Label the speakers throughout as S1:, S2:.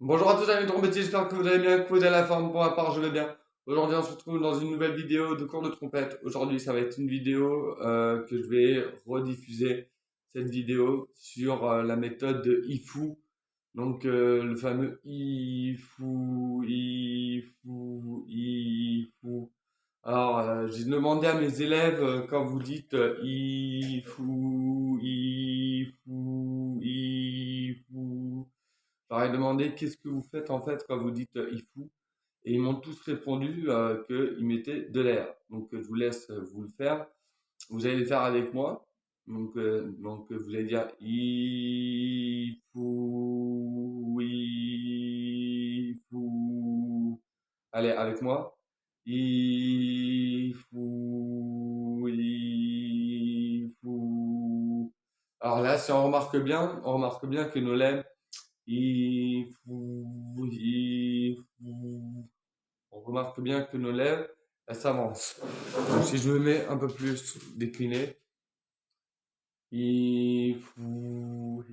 S1: Bonjour à tous amis trompettistes, j'espère que vous allez bien, que vous avez la forme. Pour ma part, je vais bien. Aujourd'hui, on se retrouve dans une nouvelle vidéo de cours de trompette. Aujourd'hui, ça va être une vidéo que je vais rediffuser. Cette vidéo sur la méthode de Ifu. Donc, le fameux Ifu, Ifu, Ifu. Alors, j'ai demandé à mes élèves quand vous dites Ifu, Ifu, Ifu. Je leur ai demandé qu'est-ce que vous faites en fait quand vous dites Ifu et ils m'ont tous répondu qu'ils mettaient de l'air. Donc je vous laisse vous le faire. Vous allez le faire avec moi. Donc vous allez dire Ifu, Ifu. Allez, avec moi. Ifu, Ifu. Alors là, si on remarque bien que nos lèvres on remarque bien que nos lèvres, elles s'avancent. Donc, si je me mets un peu plus décliné, Vous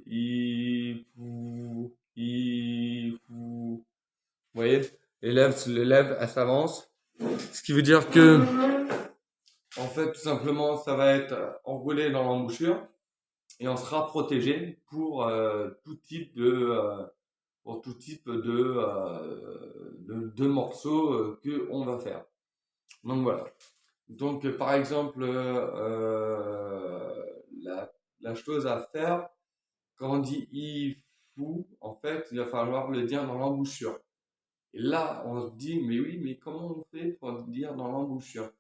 S1: voyez, les lèvres, elles s'avancent. Ce qui veut dire que, en fait, tout simplement, ça va être enroulé dans l'embouchure et on sera protégé pour tout type de morceaux que on va faire. Donc voilà. Donc par exemple, la chose à faire, quand on dit il faut, en fait, il va falloir le dire dans l'embouchure. Et là, on se dit, mais oui, mais comment on fait pour le dire dans l'embouchure?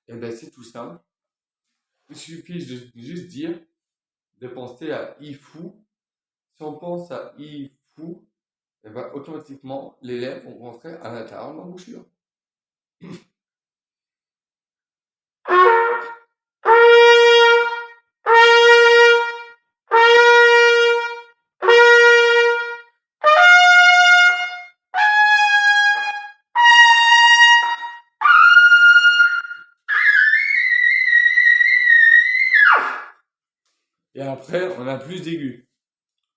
S1: Eh bien, c'est tout simple. Il suffit de juste dire, de penser à il faut. Si on pense à il faut, et ben, automatiquement, les lèvres vont rentrer à l'intérieur de l'embouchure. Et après, on a plus d'aigus.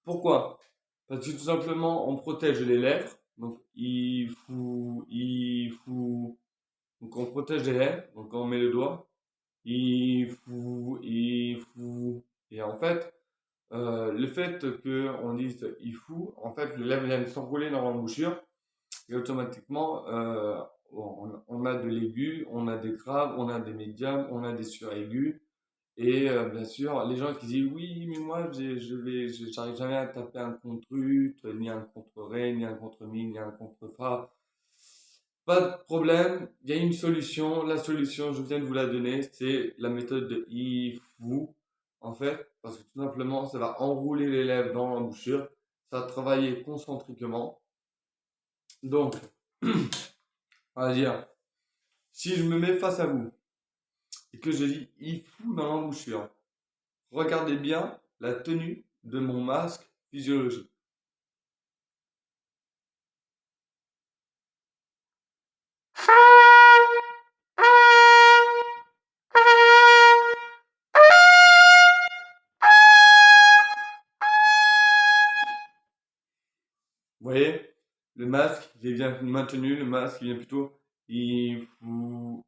S1: Pourquoi? Parce que tout simplement, on protège les lèvres. Donc, il faut. Donc, on protège les lèvres. Donc, on met le doigt. Il faut. Et en fait, le fait qu'on dise il faut, en fait, les lèvres viennent s'enrouler dans l'embouchure. Et automatiquement, on a de l'aigu, on a des graves, on a des médiums, on a des suraigus. Et bien sûr, les gens qui disent oui, mais moi, j'arrive jamais à taper un contre ut, ni un contre ré, ni un contre mi, ni un contre fa. Pas de problème, il y a une solution. La solution, je viens de vous la donner, c'est la méthode de IFU. En fait, parce que tout simplement, ça va enrouler les lèvres dans l'embouchure, ça va travailler concentriquement. Donc, on va dire, si je me mets face à vous et que je dis IFU dans l'embouchure, regardez bien la tenue de mon masque physiologique. Vous voyez, le masque, il est bien maintenu, le masque, il vient plutôt il fou.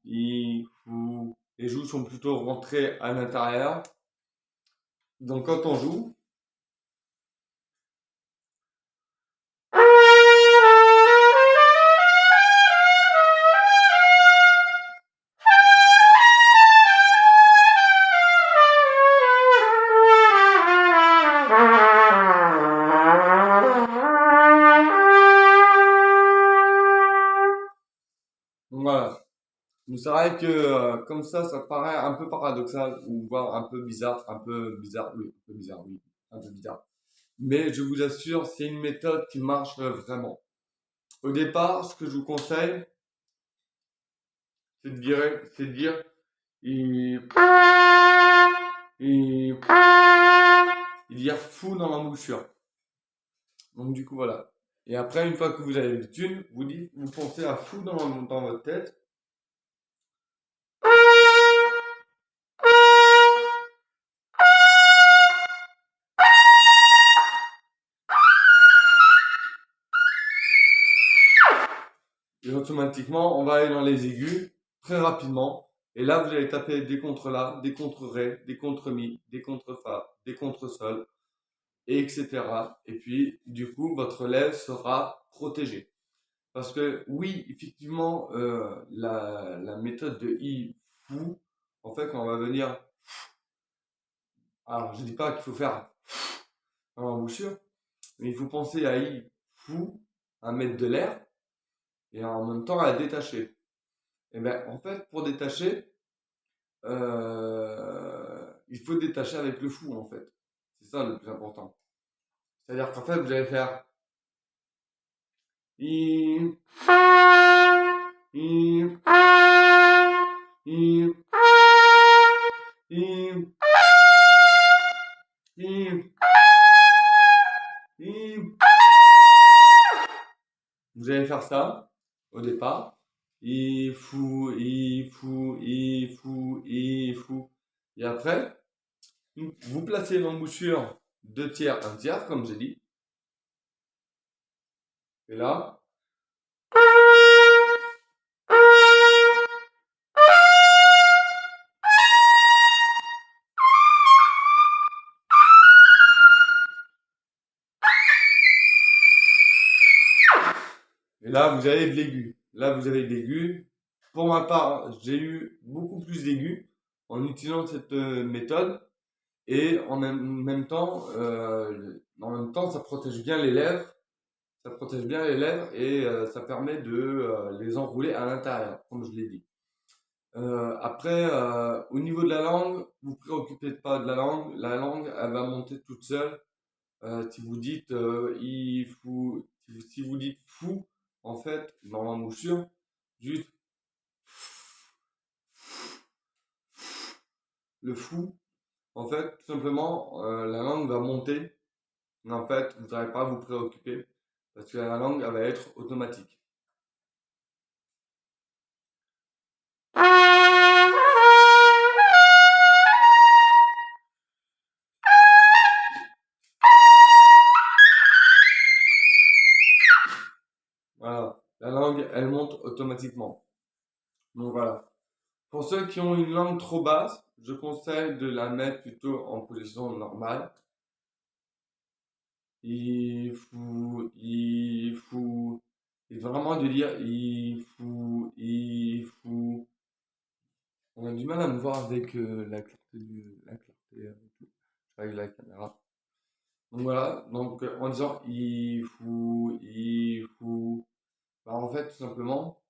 S1: Les joues sont plutôt rentrées à l'intérieur. Donc quand on joue, voilà. Donc c'est vrai que comme ça paraît un peu paradoxal ou voire un peu bizarre, oui, un peu bizarre. Mais je vous assure, c'est une méthode qui marche vraiment. Au départ, ce que je vous conseille, c'est de dire, il, il, il y a fou dans l'embouchure. Donc du coup voilà. Et après, une fois que vous avez le tune, vous pensez à fou dans votre tête. Et automatiquement, on va aller dans les aigus très rapidement. Et là, vous allez taper des contre la, des contre ré, des contre mi, des contre fa, des contre sol, et etc. Et puis, du coup, votre lèvre sera protégée. Parce que oui, effectivement, la méthode de I-Fu, en fait, quand on va venir, alors je dis pas qu'il faut faire dans l'embouchure, mais il faut penser à I-Fu, à mettre de l'air, et en même temps à détacher. Et bien, en fait, pour détacher, il faut détacher avec le fou, en fait. C'est ça le plus important. C'est-à-dire qu'en fait, vous allez faire I, I, I, I, I, I. Vous allez faire ça au départ. I, fou, I, fou, I, fou, I, fou. Et après, vous placez l'embouchure 2 tiers, 1 tiers, comme j'ai dit. Et là, et là, vous avez de l'aigu. Là, vous avez de l'aigu. Pour ma part, j'ai eu beaucoup plus d'aigus en utilisant cette méthode. Et en même temps, ça protège bien les lèvres. Ça protège bien les lèvres et ça permet de les enrouler à l'intérieur, comme je l'ai dit. Après, au niveau de la langue, vous vous préoccupez pas de la langue. La langue, elle va monter toute seule. Si vous dites il faut, si vous dites fou, en fait, dans l'embouchure, juste le fou, en fait, tout simplement, la langue va monter. Mais en fait, vous n'allez pas à vous préoccuper parce que la langue, elle va être automatique. Voilà, la langue, elle monte automatiquement. Donc voilà. Pour ceux qui ont une langue trop basse, je conseille de la mettre plutôt en position normale. Il faut, et vraiment de dire il faut. On a du mal à me voir avec la clarté avec la caméra. Donc voilà, donc en disant il faut. Bah, en fait, tout simplement,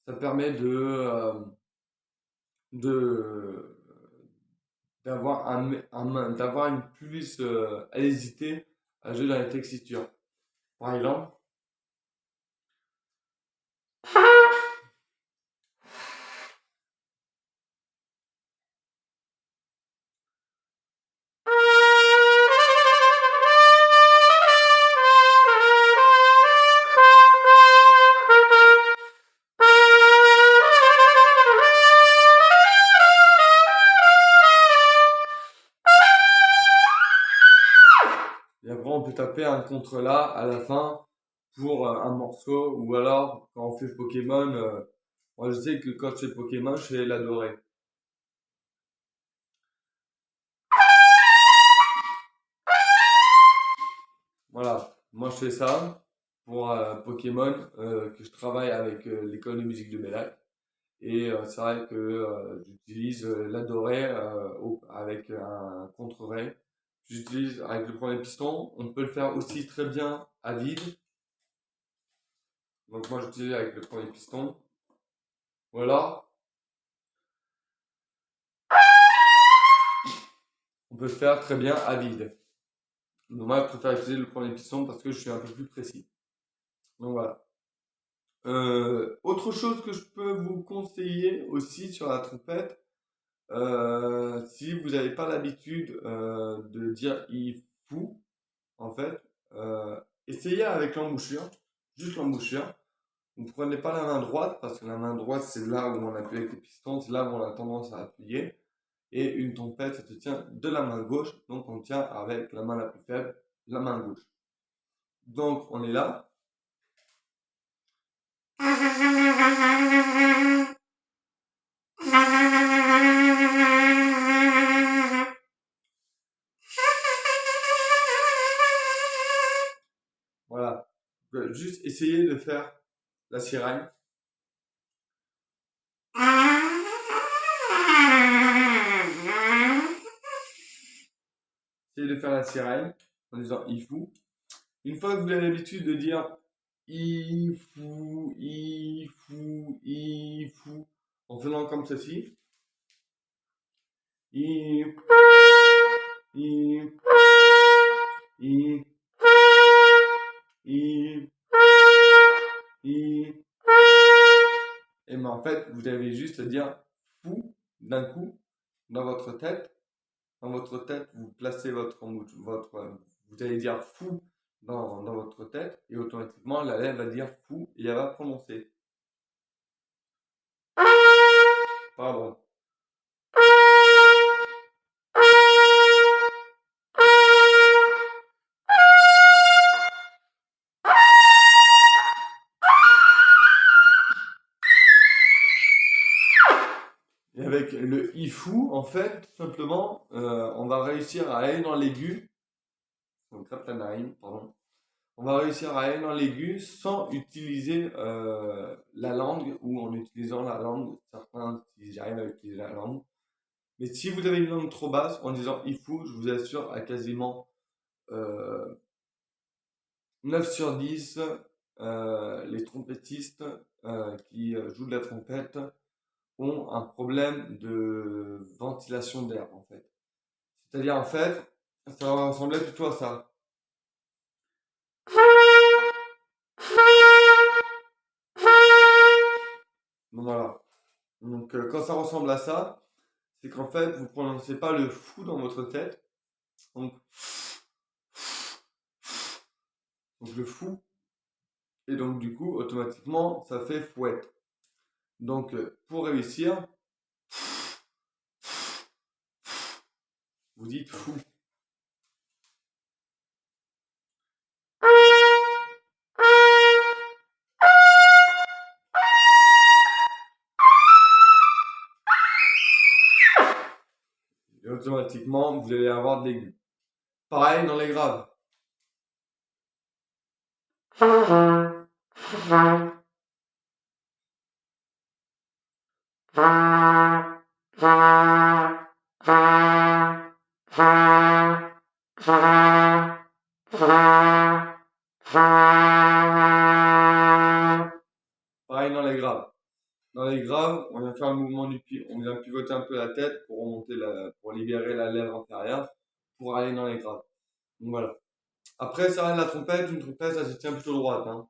S1: ça permet de d'avoir une plus à hésiter à jouer dans les textures. Par exemple, et après on peut taper un contre là à la fin pour un morceau, ou alors quand on fait Pokémon, moi je sais que quand je fais Pokémon, je fais l'adoré. Voilà, moi je fais ça pour Pokémon que je travaille avec l'école de musique de Bellac. Et c'est vrai que j'utilise l'adoré avec un contre-ré. J'utilise avec le premier piston. On peut le faire aussi très bien à vide. Donc moi j'utilise avec le premier piston. Voilà. On peut le faire très bien à vide. Donc moi je préfère utiliser le premier piston parce que je suis un peu plus précis. Donc voilà. Autre chose que je peux vous conseiller aussi sur la trompette, si vous n'avez pas l'habitude de dire il faut, en fait, essayez avec l'embouchure, juste l'embouchure. Vous ne prenez pas la main droite parce que la main droite c'est là où on appuie avec les pistons, c'est là où on a tendance à appuyer. Et une trompette, ça se tient de la main gauche, donc on tient avec la main la plus faible, la main gauche. Donc on est là. Voilà. Juste essayer de faire la sirène. Essayez de faire la sirène en disant il fou. Une fois que vous avez l'habitude de dire il fou, il fou, il fou, en faisant comme ceci. Il, il, il, il, il. Et ben en fait, vous avez juste à dire fou d'un coup dans votre tête. Dans votre tête, vous placez vous allez dire fou dans votre tête et automatiquement la lèvre va dire fou et elle va prononcer. Pardon. Et avec le ifou, en fait, tout simplement, on va réussir à aller dans l'aigu. Donc, gratte la narine, pardon. On va réussir à aller dans l'aigu sans utiliser la langue ou en utilisant la langue. Certains, ils arrivent à utiliser la langue. Mais si vous avez une langue trop basse, en disant ifou, je vous assure, à quasiment 9 sur 10, les trompettistes qui jouent de la trompette ont un problème de ventilation d'air, en fait. C'est-à-dire, en fait, ça va ressembler plutôt à ça. Donc, voilà. Donc, quand ça ressemble à ça, c'est qu'en fait, vous ne prononcez pas le fou dans votre tête. Donc le fou. Et donc, du coup, automatiquement, ça fait fouette. Donc, pour réussir, vous dites fou. Et automatiquement, vous allez avoir de l'aigu. Pareil dans les graves. Pareil dans les graves. Dans les graves, on vient faire un mouvement du pied, on vient pivoter un peu la tête pour remonter pour libérer la lèvre inférieure pour aller dans les graves. Donc voilà. Après, ça la trompette, une trompette, ça se tient plutôt droite, hein.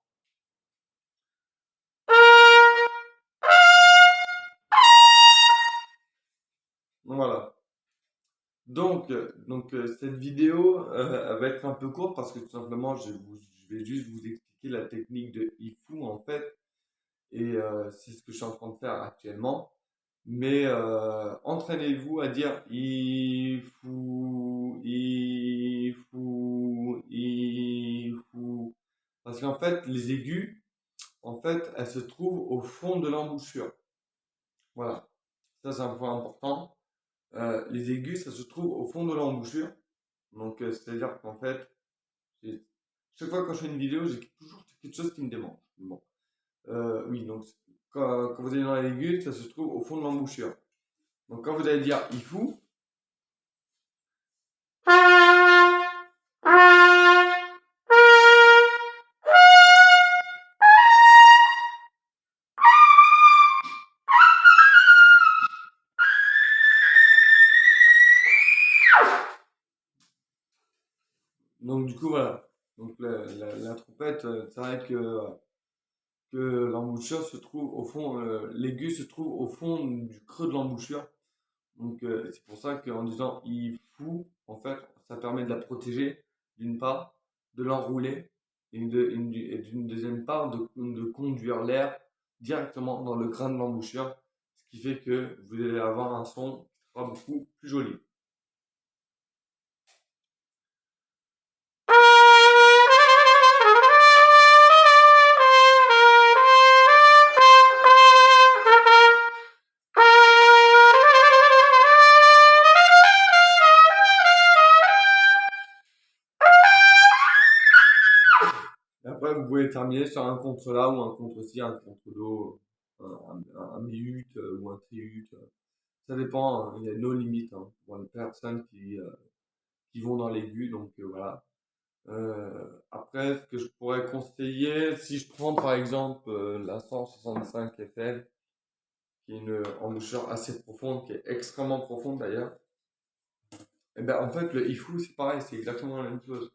S1: Donc voilà. Donc cette vidéo elle va être un peu courte parce que tout simplement je vais juste vous expliquer la technique de Ifu en fait et c'est ce que je suis en train de faire actuellement. Mais entraînez-vous à dire Ifu, Ifu, Ifu parce qu'en fait les aigus en fait elles se trouvent au fond de l'embouchure. Voilà, ça c'est un point important. Les aigus, ça se trouve au fond de l'embouchure. Donc, c'est-à-dire qu'en fait, chaque fois quand je fais une vidéo, j'ai toujours quelque chose qui me démange. Bon. Oui, donc, quand vous allez dans les aigus, ça se trouve au fond de l'embouchure. Donc, quand vous allez dire il faut, donc du coup, voilà. Donc, la trompette, c'est vrai que l'embouchure se trouve au fond, l'aigu se trouve au fond du creux de l'embouchure. Donc, c'est pour ça qu'en disant il fout, en fait, ça permet de la protéger, d'une part, de l'enrouler, et d'une deuxième part, de conduire l'air directement dans le grain de l'embouchure, ce qui fait que vous allez avoir un son qui sera beaucoup plus joli. après, vous pouvez terminer sur un contre La ou un contre Si, un contre Do, un mi-ut ou un tri-ut. Ça dépend, hein, il y a no limite hein, pour les personnes qui vont dans l'aigu, donc voilà. Après, ce que je pourrais conseiller, si je prends par exemple la 165 FL, qui est une embouchure assez profonde, qui est extrêmement profonde d'ailleurs, et ben en fait le IFU c'est pareil, c'est exactement la même chose.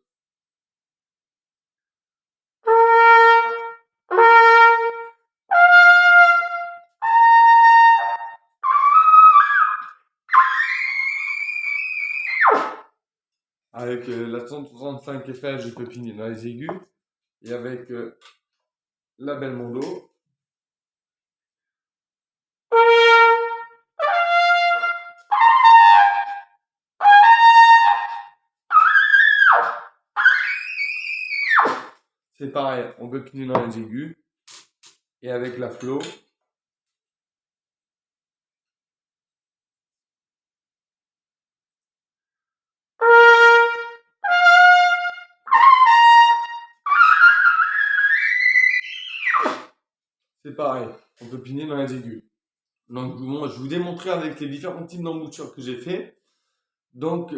S1: Avec la 165 FL, je peux piner dans les aigus, et avec la Belmondo, c'est pareil, on peut piner dans les aigus, et avec la flow, c'est pareil, on peut piner dans les aigus. Donc bon, je vous ai montré avec les différents types d'embouchures que j'ai fait. Donc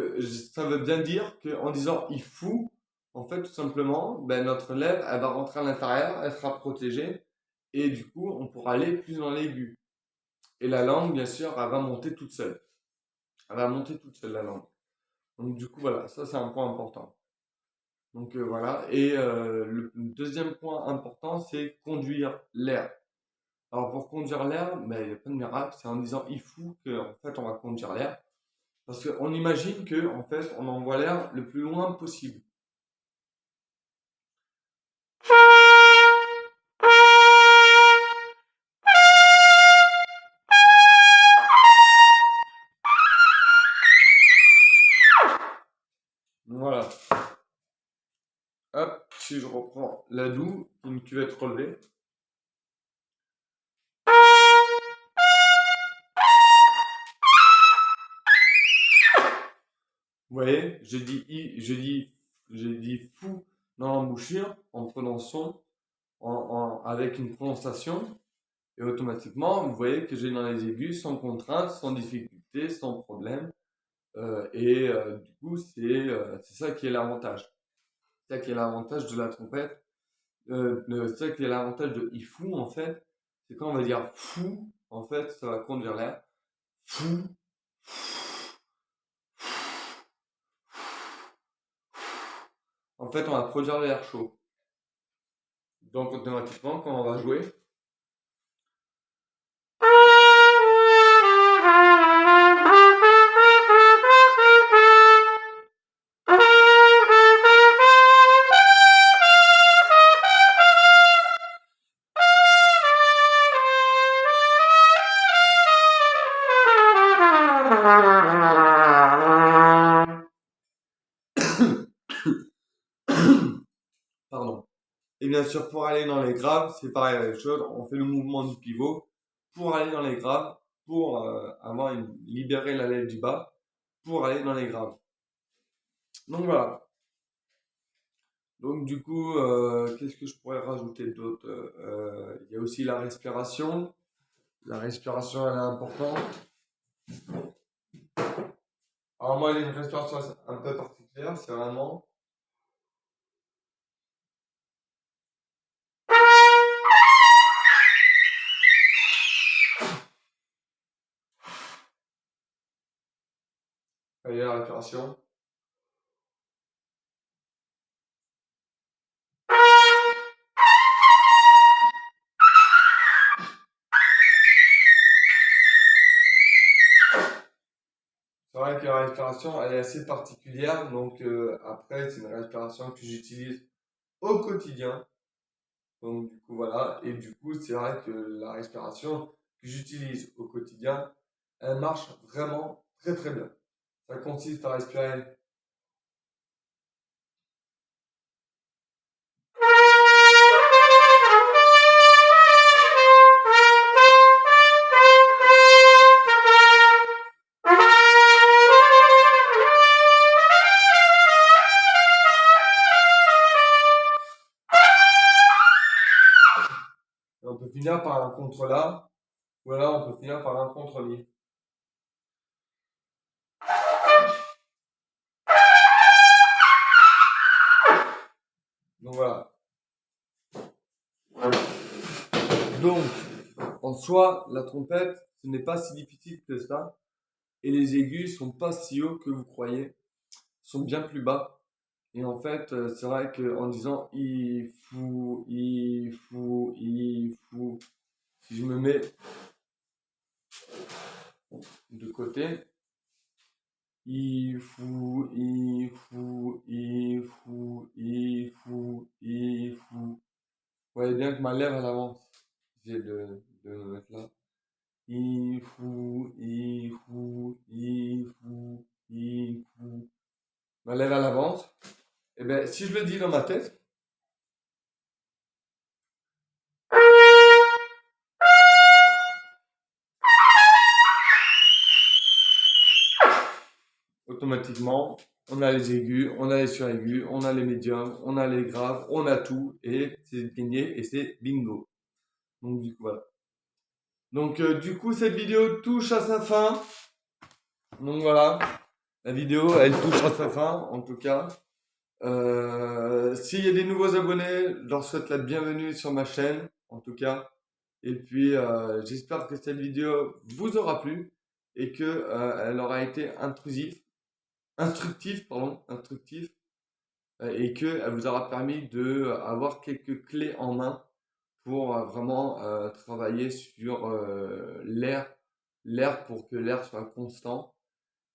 S1: ça veut bien dire qu'en disant il faut, en fait tout simplement, ben, notre lèvre elle va rentrer à l'intérieur, elle sera protégée et du coup on pourra aller plus dans l'aigu. Et la langue bien sûr elle va monter toute seule. Elle va monter toute seule la langue. Donc du coup voilà, ça c'est un point important. Donc voilà. Et le deuxième point important c'est conduire l'air. Alors pour conduire l'air, ben, il n'y a pas de miracle, c'est en disant il faut qu'en fait on va conduire l'air. Parce qu'on imagine que en fait on envoie l'air le plus loin possible. Voilà. Hop, si je reprends la doux, une cuvette relevée. Vous voyez, j'ai dit fou dans l'embouchure en prononçant, avec une prononciation, et automatiquement, vous voyez que j'ai dans les aigus sans contrainte, sans difficulté, sans problème. Du coup, c'est ça qui est l'avantage. C'est ça qui est l'avantage de la trompette. C'est ça qui est l'avantage de ifou en fait. C'est quand on va dire fou, en fait, ça va conduire l'air. Fou. En fait, on va produire de l'air chaud. Donc, automatiquement, quand on va jouer, pardon. Et bien sûr, pour aller dans les graves, c'est pareil la même chose. On fait le mouvement du pivot pour aller dans les graves, pour libérer la lèvre du bas, pour aller dans les graves. Donc voilà. Donc du coup, qu'est-ce que je pourrais rajouter d'autre? Il y a aussi la respiration. La respiration, elle est importante. Alors moi, il y a une respiration un peu particulière, c'est vraiment... Allez, la respiration. C'est vrai que la respiration, elle est assez particulière. Donc après, c'est une respiration que j'utilise au quotidien. Donc du coup, voilà. Et du coup, c'est vrai que la respiration que j'utilise au quotidien, elle marche vraiment très très bien. Ça consiste à respirer peut finir par un contre-La, ou alors on peut finir par un contre-Mi. Donc voilà. Donc, en soi, la trompette, ce n'est pas si difficile que ça. Et les aigus sont pas si hauts que vous croyez. Ils sont bien plus bas. Et en fait, c'est vrai qu'en disant il fou, si je me mets de côté, il fou. Vous voyez bien que ma lèvre elle avance. J'ai de me mettre là. Ma lèvre elle avance. Et bien, si je le dis dans ma tête, automatiquement, on a les aigus, on a les suraigus, on a les médiums, on a les graves, on a tout, et c'est gagné, et c'est bingo. Donc du coup, voilà. Donc du coup, cette vidéo touche à sa fin. Donc voilà, la vidéo, elle touche à sa fin, en tout cas. S'il y a des nouveaux abonnés, je leur souhaite la bienvenue sur ma chaîne, en tout cas. Et puis, j'espère que cette vidéo vous aura plu et que elle aura été instructive, et que elle vous aura permis de avoir quelques clés en main pour vraiment travailler sur l'air pour que l'air soit constant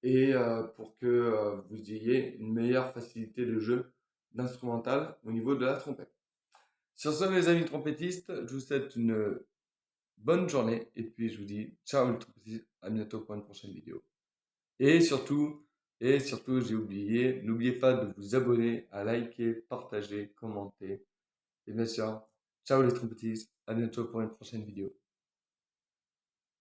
S1: et pour que vous ayez une meilleure facilité de jeu d'instrumental au niveau de la trompette. Sur ce, mes amis trompettistes, je vous souhaite une bonne journée et puis je vous dis ciao les trompettistes, à bientôt pour une prochaine vidéo. Et surtout, j'ai oublié, n'oubliez pas de vous abonner, à liker, partager, commenter. Et bien sûr, ciao les trompettistes, à bientôt pour une prochaine vidéo.